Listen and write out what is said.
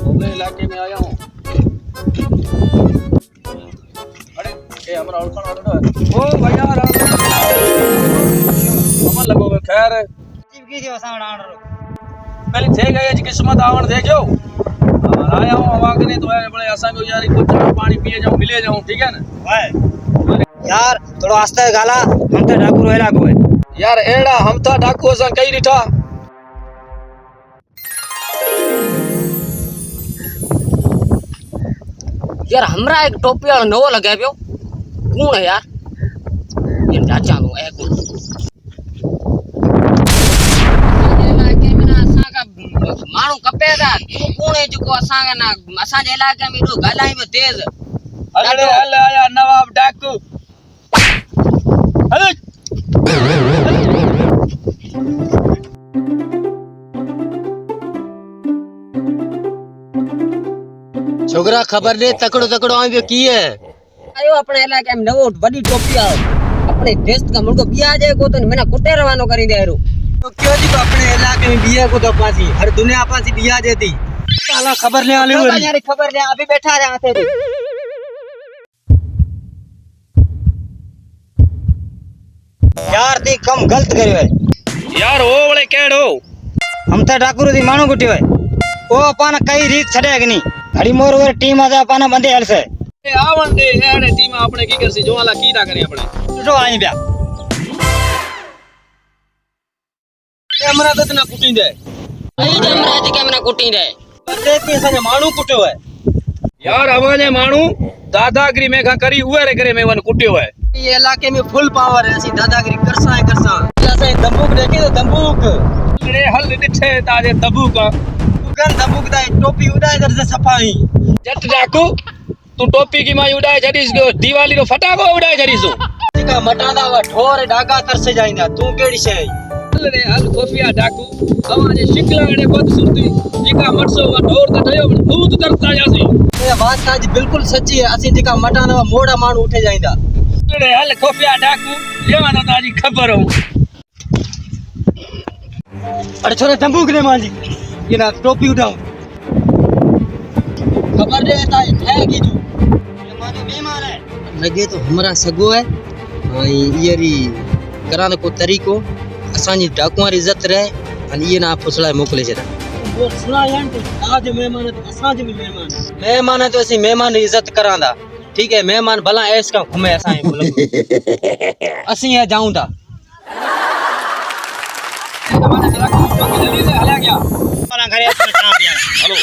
बोले इलाके में आया हूँ। अरे ये हमारा ओळखाण वाला है। ओ भैया अमन लगो बे खैर जीव की दियो सावण आण रो पहले थे गए जी किस्मत आवण देखो आया हूँ वागने तो है बड़े असा को यार कुछ पानी पिए जाऊं मिले जाऊं ठीक है ना भाई यार थोड़ो आस्ते गाला हम तो डाकू रोएला को है यार एड़ा हम था डाकू असा कई दिठा यार हमरा एक टोपी वाला नवो लगे पियो कौन है यार ये चाचा नो है कौन इलाके में ना असा का मानू कपेगा तू कौन है जो असा का ना असा जे इलाके में तो गालाई में तेज अरे हल आया नवाब डाकू अरे छोकरा खबर दे तकड़ो तकड़ो आयो की है आयो अपने इलाके में नवो बड़ी टोपी आओ अपने देश का मुल्को बिया जाए को तो मैंने कुटे रवानो करी दे रो तो क्यों जी अपने इलाके में बिया को तो पासी हर दुनिया पासी बिया देती साला खबर ले आले हो यार खबर ले अभी बैठा रहे आते थे यार ती कम गलत करियो है यार ओ बड़े केड़ो हम तो डाकू दी मानू गुटियो है ओ अपन कई रीत छड़े कि नहीं घड़ी मोर ओवर टीम आजा अपन बंदे हल से ए आवण दे एड़े टीम अपने की करसी जोला कीदा करे अपने जो आई ब्या कैमरा तो इतना कुटी दे आई जमराज के मना कुटी दे बंदे ती सने मानू कुटियो है यार अवाने मानू दादागिरी में का करी उए रे करे में वन कुटियो है ये इलाके में फुल पावर है ऐसी दादागिरी करसा है करसा जैसे दंबूक देखे तो दंबूक अरे हल दिठे ताजे तबू का गन दंबूक दा टोपी उड़ाए इधर से सफाई जट डाकू तू टोपी की माई उड़ाए जरीस दिवाली रो फटाको उड़ाए जरीसो का मटादा वा ठोर डागा तरसे जाइंदा तू केड़ी छे हल रे हल खोफिया डाकू अवाने शिकला ने बदसूरती जिका मटसो वा ढोर त ठयो भूत करता जासी ये बात आज बिल्कुल सच्ची है असि जिका मटाना वा मोड़ा माण्हू उठे जाइंदा रे हल खोफिया डाकू लेवानो ताजी खबर हो अरे छोरे दंबूक दे मांजी ये ना टोपी उठाऊं खबर दे ताई है की तू ये माने बीमार है लगे तो हमरा सगो है इयरी कराने को तरीको असांजी डाकुआं री इज्जत रहे अन ये ना फुसला मोकले छड़ा वो सुना यार तो आज मेहमान है असां जी मेहमान है तो असि मेहमान री इज्जत करांदा ठीक है मेहमान भला ऐस का घूमे असां मुल्क असि है जाऊं ता हला गया वाला घरे अपने कहां पिया हेलो